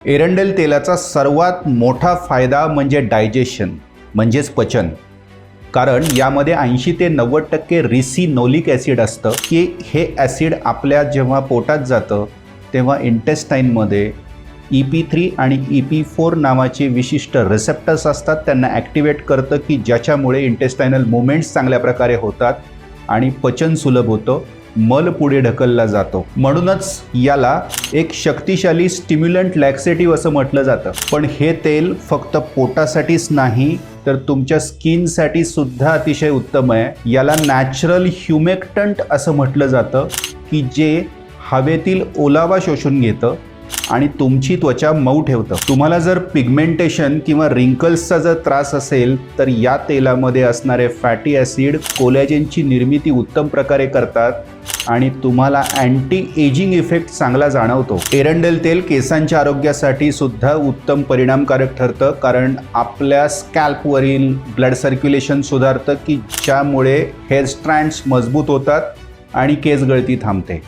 एरंडेल तेलाचा सर्वात मोठा फायदा म्हणजे डायजेशन म्हणजेच पचन. कारण यामध्ये 80 ते 90% रिसिनोलिक ॲसिड असतं की हे ॲसिड आपल्या जेव्हा पोटात जातं तेव्हा इंटेस्टाईनमध्ये EP3 आणि EP4 नावाचे विशिष्ट रिसेप्टर्स असतात, त्यांना ॲक्टिवेट करतं की ज्याच्यामुळे इंटेस्टायनल मुवमेंट्स चांगल्या प्रकारे होतात आणि पचन सुलभ होतं, मल पुढे ढकलला जातो. म्हणूनच याला एक शक्तिशाली स्टिम्युलंट लॅक्सेटिव्ह असं म्हटलं जातं. पण हे तेल फक्त पोटासाठीच नाही तर तुमच्या स्किनसाठी सुद्धा अतिशय उत्तम आहे. याला नॅचरल ह्युमेक्टंट असं म्हटलं जातं की जे हवेतील ओलावा शोषून घेतं आणि तुमची त्वचा मऊ ठेवतं. तुम्हाला जर पिगमेंटेशन किंवा रिंकल्सचा जर त्रास असेल तर या तेलामध्ये असणारे फॅटी ॲसिड कोलॅजेनची निर्मिती उत्तम प्रकारे करतात आणि तुम्हाला अँटी एजिंग इफेक्ट चांगला जाणवतो. एरंडेल तेल केसांच्या आरोग्यासाठी सुद्धा उत्तम परिणामकारक ठरतं, कारण आपल्या स्कॅल्पवरील ब्लड सर्क्युलेशन सुधारतं की ज्यामुळे हेअर स्ट्रँड्स मजबूत होतात आणि केस गळती थांबते.